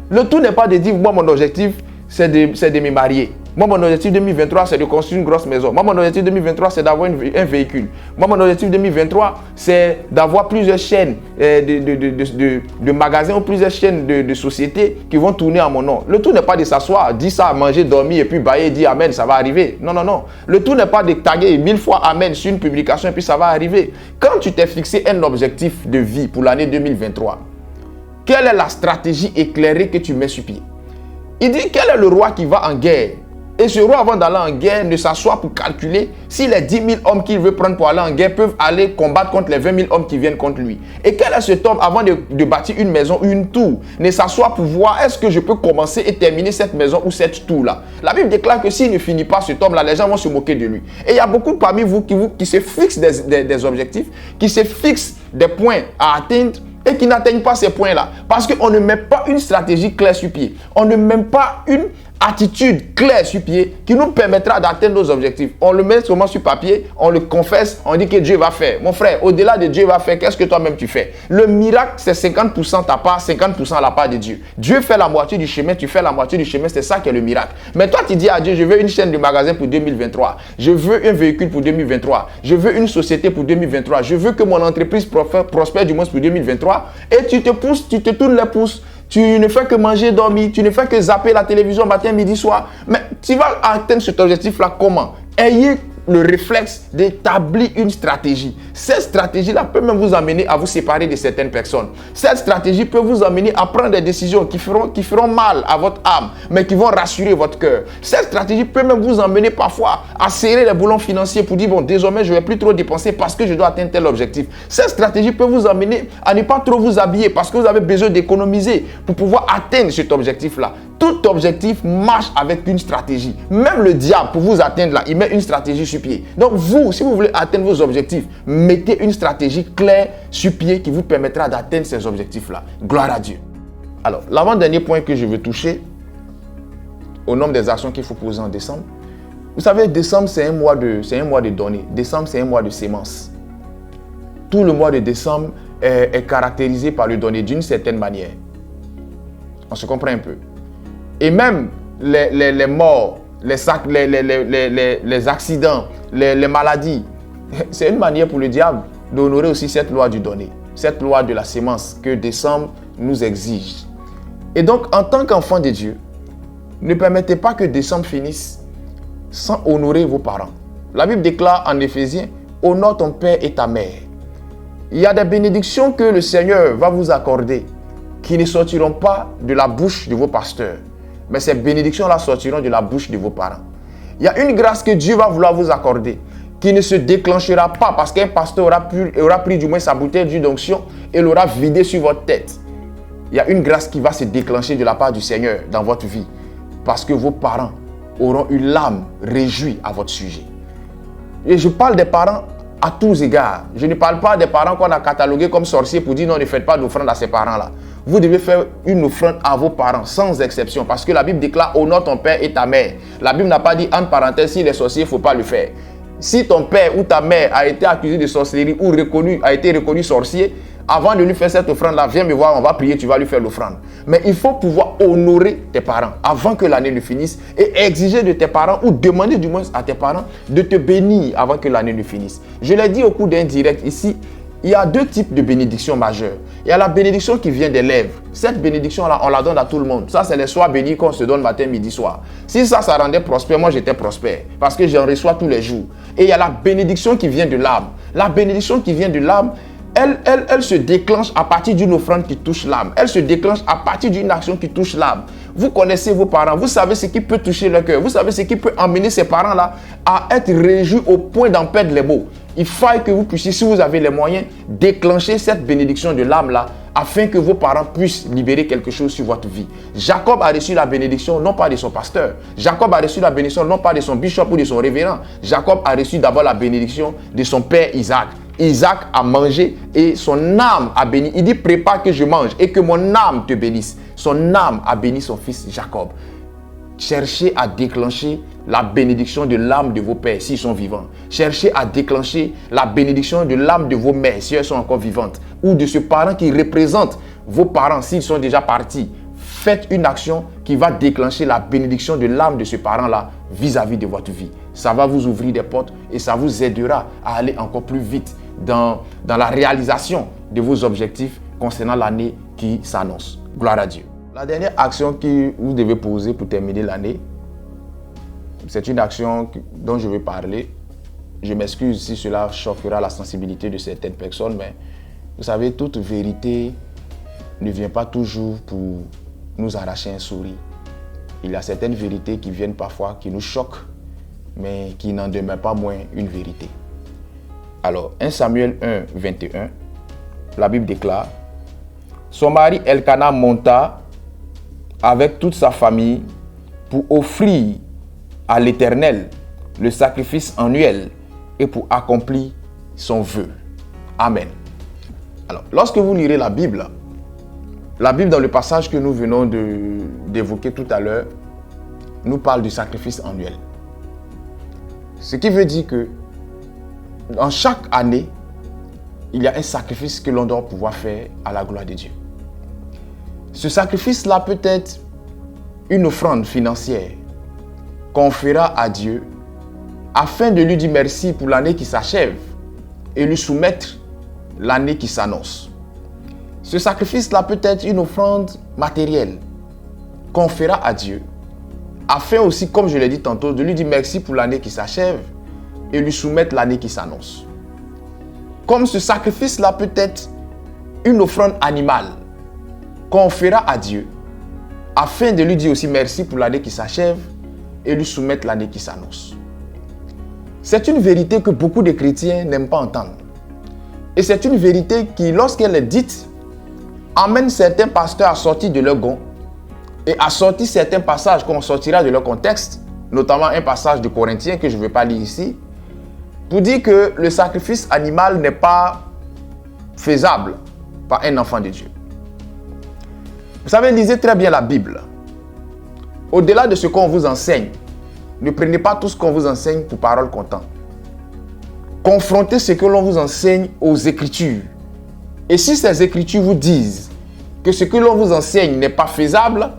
Le tout n'est pas de dire, moi mon objectif c'est de me marier. Moi, mon objectif 2023, c'est de construire une grosse maison. Moi, mon objectif 2023, c'est d'avoir un véhicule. Moi, mon objectif 2023, c'est d'avoir plusieurs chaînes de magasins ou plusieurs chaînes de sociétés qui vont tourner à mon nom. Le tout n'est pas de s'asseoir, dire ça, manger, dormir et puis bailler, dire Amen, ça va arriver. Non, non, non. Le tout n'est pas de taguer 1000 fois Amen sur une publication et puis ça va arriver. Quand tu t'es fixé un objectif de vie pour l'année 2023, quelle est la stratégie éclairée que tu mets sur pied? Il dit, quel est le roi qui va en guerre? Et ce roi, avant d'aller en guerre, ne s'assoit pour calculer si les 10 000 hommes qu'il veut prendre pour aller en guerre peuvent aller combattre contre les 20 000 hommes qui viennent contre lui. Et quel est cet homme, avant de bâtir une maison ou une tour, ne s'assoit pour voir est-ce que je peux commencer et terminer cette maison ou cette tour-là. La Bible déclare que s'il ne finit pas cet homme-là, les gens vont se moquer de lui. Et il y a beaucoup parmi vous qui se fixent des objectifs, qui se fixent des points à atteindre et qui n'atteignent pas ces points-là. Parce qu'on ne met pas une stratégie claire sur pied. On ne met pas une attitude claire sur pied qui nous permettra d'atteindre nos objectifs. On le met seulement sur papier, on le confesse, on dit que Dieu va faire. Mon frère, au-delà de Dieu va faire, qu'est-ce que toi-même tu fais? Le miracle, c'est 50% ta part, 50% la part de Dieu. Dieu fait la moitié du chemin, tu fais la moitié du chemin, c'est ça qui est le miracle. Mais toi, tu dis à Dieu, je veux une chaîne de magasins pour 2023. Je veux un véhicule pour 2023. Je veux une société pour 2023. Je veux que mon entreprise prospère du moins pour 2023. Et tu te pousses, tu te tournes les pouces. Tu ne fais que manger, dormir, tu ne fais que zapper la télévision matin, midi, soir. Mais tu vas atteindre cet objectif-là comment? Ayez le réflexe d'établir une stratégie. Cette stratégie-là peut même vous amener à vous séparer de certaines personnes. Cette stratégie peut vous amener à prendre des décisions qui feront mal à votre âme, mais qui vont rassurer votre cœur. Cette stratégie peut même vous amener parfois à serrer les boulons financiers pour dire, bon, désormais, je ne vais plus trop dépenser parce que je dois atteindre tel objectif. Cette stratégie peut vous amener à ne pas trop vous habiller parce que vous avez besoin d'économiser pour pouvoir atteindre cet objectif-là. Tout objectif marche avec une stratégie. Même le diable, pour vous atteindre là, il met une stratégie sur pied. Donc vous, si vous voulez atteindre vos objectifs, mettez une stratégie claire sur pied qui vous permettra d'atteindre ces objectifs-là. Gloire à Dieu. Alors, l'avant-dernier point que je veux toucher, au nombre des actions qu'il faut poser en décembre. Vous savez, décembre, c'est un mois de données. Décembre, c'est un mois de sémence. Tout le mois de décembre est caractérisé par le donner d'une certaine manière. On se comprend un peu. Et même les morts, les accidents, les maladies, c'est une manière pour le diable d'honorer aussi cette loi du donner. cette loi de la sémence que décembre nous exige. Et donc, en tant qu'enfant de Dieu, ne permettez pas que décembre finisse sans honorer vos parents. La Bible déclare en Éphésiens, honore ton père et ta mère. Il y a des bénédictions que le Seigneur va vous accorder qui ne sortiront pas de la bouche de vos pasteurs, mais ces bénédictions-là sortiront de la bouche de vos parents. Il y a une grâce que Dieu va vouloir vous accorder qui ne se déclenchera pas parce qu'un pasteur aura pris du moins sa bouteille d'huile d'onction et l'aura vidée sur votre tête. Il y a une grâce qui va se déclencher de la part du Seigneur dans votre vie parce que vos parents auront une l'âme réjouie à votre sujet. Et je parle des parents à tous égards. Je ne parle pas des parents qu'on a catalogués comme sorciers pour dire non, ne faites pas d'offrande à ces parents-là. Vous devez faire une offrande à vos parents sans exception parce que la Bible déclare honore ton père et ta mère. La Bible n'a pas dit entre parenthèses s'il est sorcier, il ne faut pas le faire. Si ton père ou ta mère a été accusé de sorcellerie ou a été reconnu sorcier, avant de lui faire cette offrande-là, viens me voir, on va prier, tu vas lui faire l'offrande. Mais il faut pouvoir honorer tes parents avant que l'année ne finisse et exiger de tes parents ou demander du moins à tes parents de te bénir avant que l'année ne finisse. Je l'ai dit au cours d'un direct ici, il y a deux types de bénédictions majeures. Il y a la bénédiction qui vient des lèvres. Cette bénédiction-là, on la donne à tout le monde. Ça, c'est les soirs bénis qu'on se donne matin, midi, soir. Si ça rendait prospère, moi j'étais prospère parce que j'en reçois tous les jours. Et il y a la bénédiction qui vient de l'âme. La bénédiction qui vient de l'âme, elle se déclenche à partir d'une offrande qui touche l'âme. Elle se déclenche à partir d'une action qui touche l'âme. Vous connaissez vos parents, vous savez ce qui peut toucher leur cœur. Vous savez ce qui peut emmener ces parents-là à être réjouis au point d'en perdre les mots. Il faut que vous puissiez, si vous avez les moyens, déclencher cette bénédiction de l'âme-là afin que vos parents puissent libérer quelque chose sur votre vie. Jacob a reçu la bénédiction non pas de son pasteur. Jacob a reçu la bénédiction non pas de son bishop ou de son révérend. Jacob a reçu d'abord la bénédiction de son père Isaac. Isaac a mangé et son âme a béni. Il dit prépare que je mange et que mon âme te bénisse. Son âme a béni son fils Jacob. Cherchez à déclencher la bénédiction de l'âme de vos pères s'ils sont vivants. Cherchez à déclencher la bénédiction de l'âme de vos mères si elles sont encore vivantes. Ou de ce parent qui représente vos parents s'ils sont déjà partis. Faites une action qui va déclencher la bénédiction de l'âme de ce parent-là vis-à-vis de votre vie. Ça va vous ouvrir des portes et ça vous aidera à aller encore plus vite dans la réalisation de vos objectifs concernant l'année qui s'annonce. Gloire à Dieu. La dernière action que vous devez poser pour terminer l'année, c'est une action dont je vais parler. Je m'excuse si cela choquera la sensibilité de certaines personnes, mais vous savez, toute vérité ne vient pas toujours pour nous arracher un sourire. Il y a certaines vérités qui viennent parfois, qui nous choquent, mais qui n'en demeurent pas moins une vérité. Alors, 1 Samuel 1, 21, la Bible déclare, son mari Elkana monta avec toute sa famille pour offrir à l'Éternel le sacrifice annuel et pour accomplir son vœu. Amen. Alors, lorsque vous lirez la Bible dans le passage que nous venons d'évoquer tout à l'heure, nous parle du sacrifice annuel. Ce qui veut dire que dans chaque année, il y a un sacrifice que l'on doit pouvoir faire à la gloire de Dieu. Ce sacrifice-là peut être une offrande financière qu'on fera à Dieu afin de lui dire merci pour l'année qui s'achève et lui soumettre l'année qui s'annonce. Ce sacrifice-là peut être une offrande matérielle qu'on fera à Dieu afin aussi, comme je l'ai dit tantôt, de lui dire merci pour l'année qui s'achève et lui soumettre l'année qui s'annonce. Comme ce sacrifice-là peut être une offrande animale qu'on fera à Dieu afin de lui dire aussi merci pour l'année qui s'achève et lui soumettre l'année qui s'annonce. C'est une vérité que beaucoup de chrétiens n'aiment pas entendre. Et c'est une vérité qui, lorsqu'elle est dite, amène certains pasteurs à sortir de leur gond et à sortir certains passages qu'on sortira de leur contexte, notamment un passage de Corinthiens que je ne vais pas lire ici, pour dire que le sacrifice animal n'est pas faisable par un enfant de Dieu. Vous savez, lisez très bien la Bible. Au-delà de ce qu'on vous enseigne, ne prenez pas tout ce qu'on vous enseigne pour parole comptant. Confrontez ce que l'on vous enseigne aux Écritures. Et si ces Écritures vous disent que ce que l'on vous enseigne n'est pas faisable,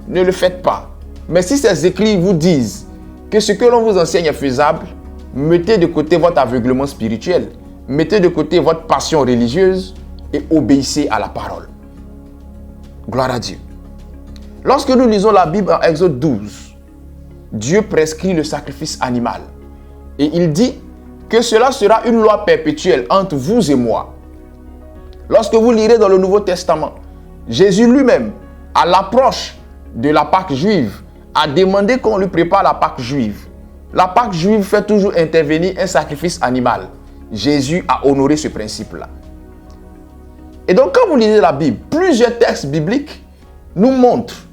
ne le faites pas. Mais si ces Écritures vous disent que ce que l'on vous enseigne est faisable, mettez de côté votre aveuglement spirituel, mettez de côté votre passion religieuse et obéissez à la parole. Gloire à Dieu. Lorsque nous lisons la Bible en Exode 12, Dieu prescrit le sacrifice animal. Et il dit que cela sera une loi perpétuelle entre vous et moi. Lorsque vous lirez dans le Nouveau Testament, Jésus lui-même, à l'approche de la Pâque juive, a demandé qu'on lui prépare la Pâque juive. La Pâque juive fait toujours intervenir un sacrifice animal. Jésus a honoré ce principe-là. Et donc, quand vous lisez la Bible, plusieurs textes bibliques nous montrent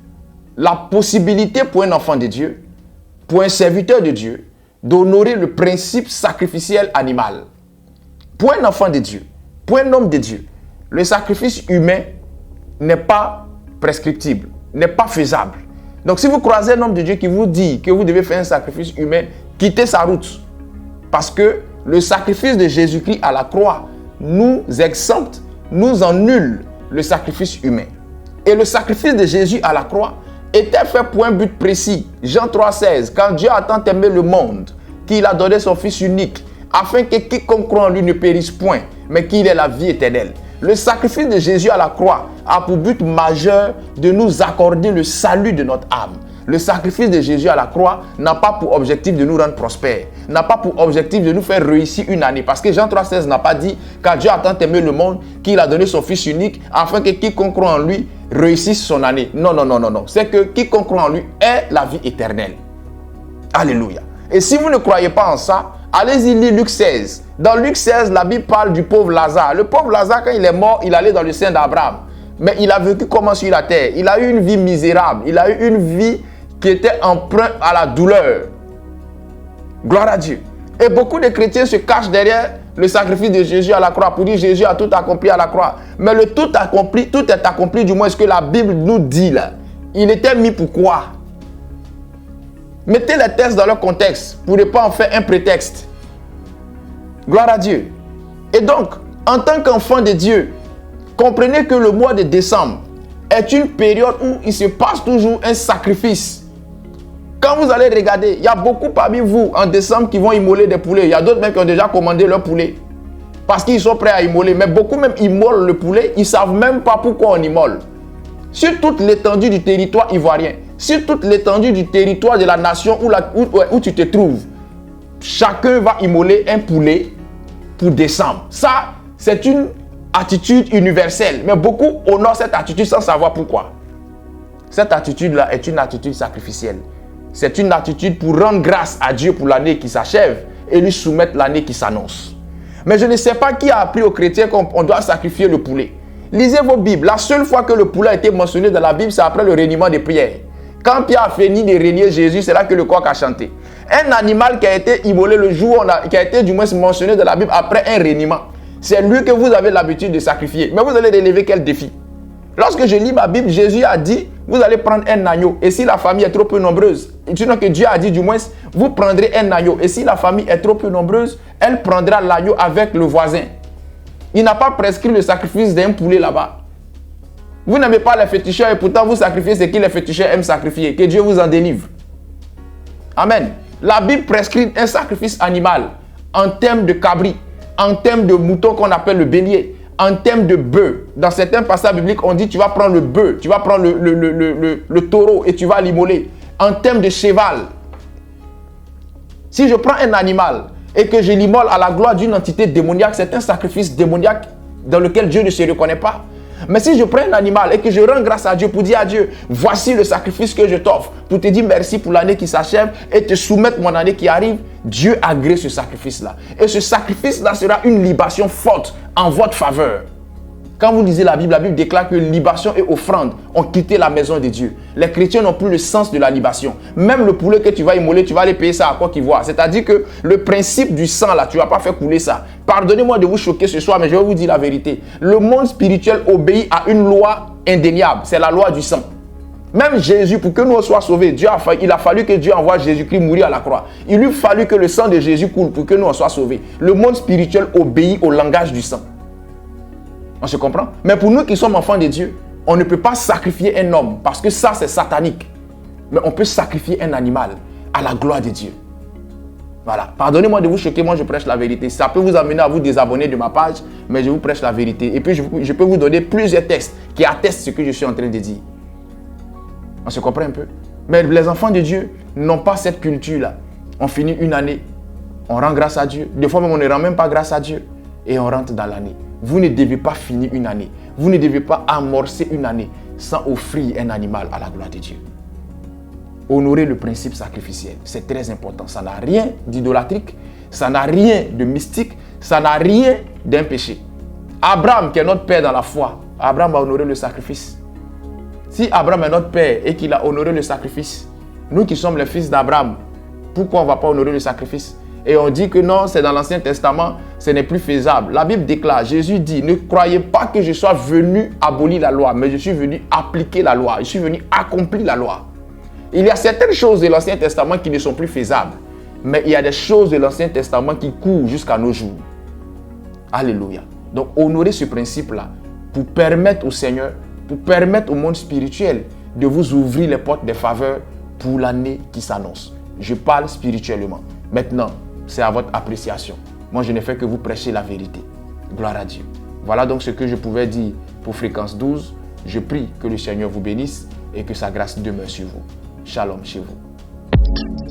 la possibilité pour un enfant de Dieu, pour un serviteur de Dieu, d'honorer le principe sacrificiel animal. Pour un enfant de Dieu, pour un homme de Dieu, le sacrifice humain n'est pas prescriptible, n'est pas faisable. Donc si vous croisez un homme de Dieu qui vous dit que vous devez faire un sacrifice humain, quittez sa route. Parce que le sacrifice de Jésus-Christ à la croix nous exempte, nous annule le sacrifice humain. Et le sacrifice de Jésus à la croix était fait pour un but précis. Jean 3,16, quand Dieu a tant aimé le monde, qu'il a donné son Fils unique, afin que quiconque croit en lui ne périsse point, mais qu'il ait la vie éternelle. Le sacrifice de Jésus à la croix a pour but majeur de nous accorder le salut de notre âme. Le sacrifice de Jésus à la croix n'a pas pour objectif de nous rendre prospères, n'a pas pour objectif de nous faire réussir une année. Parce que Jean 3,16 n'a pas dit car Dieu a tant aimé le monde qu'il a donné son Fils unique afin que quiconque croit en lui réussisse son année. Non, non, non, non, non. C'est que quiconque croit en lui ait la vie éternelle. Alléluia. Et si vous ne croyez pas en ça, allez-y lire Luc 16. Dans Luc 16, la Bible parle du pauvre Lazare. Le pauvre Lazare, quand il est mort, il allait dans le sein d'Abraham. Mais il a vécu comment sur la terre? Il a eu une vie misérable. Il a eu une vie qui était empreinte à la douleur. Gloire à Dieu. Et beaucoup de chrétiens se cachent derrière le sacrifice de Jésus à la croix pour dire Jésus a tout accompli à la croix. Mais le tout accompli, tout est accompli, du moins ce que la Bible nous dit là. Il était mis pour quoi? Mettez les textes dans leur contexte pour ne pas en faire un prétexte. Gloire à Dieu. Et donc, en tant qu'enfant de Dieu, comprenez que le mois de décembre est une période où il se passe toujours un sacrifice. Quand vous allez regarder, il y a beaucoup parmi vous en décembre qui vont immoler des poulets. Il y a d'autres même qui ont déjà commandé leur poulet. Parce qu'ils sont prêts à immoler. Mais beaucoup même immolent le poulet. Ils ne savent même pas pourquoi on immole. Sur toute l'étendue du territoire ivoirien, sur toute l'étendue du territoire de la nation où tu te trouves, chacun va immoler un poulet pour décembre. Ça, c'est une attitude universelle. Mais beaucoup honorent cette attitude sans savoir pourquoi. Cette attitude-là est une attitude sacrificielle. C'est une attitude pour rendre grâce à Dieu pour l'année qui s'achève et lui soumettre l'année qui s'annonce. Mais je ne sais pas qui a appris aux chrétiens qu'on doit sacrifier le poulet. Lisez vos Bibles. La seule fois que le poulet a été mentionné dans la Bible, c'est après le reniement des prières. Quand Pierre a fini de régner Jésus, c'est là que le coq a chanté. Un animal qui a été immolé le jour, qui a été du moins mentionné dans la Bible après un reniement, c'est lui que vous avez l'habitude de sacrifier. Mais vous allez relever quel défi? Lorsque je lis ma Bible, Jésus a dit, vous allez prendre un agneau. Et si la famille est trop peu nombreuse, sinon que Dieu a dit du moins, vous prendrez un agneau. Et si la famille est trop peu nombreuse, elle prendra l'agneau avec le voisin. Il n'a pas prescrit le sacrifice d'un poulet là-bas. Vous n'aimez pas les féticheurs et pourtant vous sacrifiez ce que les féticheurs aiment sacrifier. Que Dieu vous en délivre. Amen. La Bible prescrit un sacrifice animal en termes de cabri, en termes de mouton qu'on appelle le bélier, en termes de bœuf. Dans certains passages bibliques, on dit tu vas prendre le bœuf, tu vas prendre le taureau et tu vas l'immoler. En termes de cheval. Si je prends un animal et que je l'immole à la gloire d'une entité démoniaque, c'est un sacrifice démoniaque dans lequel Dieu ne se reconnaît pas. Mais si je prends un animal et que je rends grâce à Dieu pour dire à Dieu, voici le sacrifice que je t'offre, pour te dire merci pour l'année qui s'achève et te soumettre mon année qui arrive, Dieu agrée ce sacrifice-là. Et ce sacrifice-là sera une libation forte en votre faveur. Quand vous lisez la Bible déclare que libation et offrande ont quitté la maison de Dieu. Les chrétiens n'ont plus le sens de la libation. Même le poulet que tu vas immoler, tu vas aller payer ça à quoi qu'ils voient. C'est-à-dire que le principe du sang là, tu ne vas pas faire couler ça. Pardonnez-moi de vous choquer ce soir, mais je vais vous dire la vérité. Le monde spirituel obéit à une loi indéniable. C'est la loi du sang. Même Jésus, pour que nous soyons sauvés, il a fallu que Dieu envoie Jésus-Christ mourir à la croix. Il lui fallu que le sang de Jésus coule pour que nous soyons sauvés. Le monde spirituel obéit au langage du sang. On se comprend? Mais pour nous qui sommes enfants de Dieu, on ne peut pas sacrifier un homme parce que ça c'est satanique. Mais on peut sacrifier un animal à la gloire de Dieu. Voilà. Pardonnez-moi de vous choquer, moi je prêche la vérité. Ça peut vous amener à vous désabonner de ma page, mais je vous prêche la vérité. Et puis je peux vous donner plusieurs textes qui attestent ce que je suis en train de dire. On se comprend un peu? Mais les enfants de Dieu n'ont pas cette culture-là. On finit une année, on rend grâce à Dieu. Des fois même, on ne rend même pas grâce à Dieu. Et on rentre dans l'année. Vous ne devez pas finir une année. Vous ne devez pas amorcer une année sans offrir un animal à la gloire de Dieu. Honorer le principe sacrificiel, c'est très important. Ça n'a rien d'idolâtrique, ça n'a rien de mystique, ça n'a rien d'un péché. Abraham, qui est notre père dans la foi, Abraham a honoré le sacrifice. Si Abraham est notre père et qu'il a honoré le sacrifice, nous qui sommes les fils d'Abraham, pourquoi on ne va pas honorer le sacrifice? Et on dit que non, c'est dans l'Ancien Testament, ce n'est plus faisable. La Bible déclare, Jésus dit, ne croyez pas que je sois venu abolir la loi, mais je suis venu appliquer la loi, je suis venu accomplir la loi. Il y a certaines choses de l'Ancien Testament qui ne sont plus faisables, mais il y a des choses de l'Ancien Testament qui courent jusqu'à nos jours. Alléluia. Donc, honorer ce principe-là pour permettre au Seigneur, pour permettre au monde spirituel de vous ouvrir les portes des faveurs pour l'année qui s'annonce. Je parle spirituellement. Maintenant, c'est à votre appréciation. Moi, je ne fais que vous prêcher la vérité. Gloire à Dieu. Voilà donc ce que je pouvais dire pour Fréquence 12. Je prie que le Seigneur vous bénisse et que sa grâce demeure sur vous. Shalom chez vous.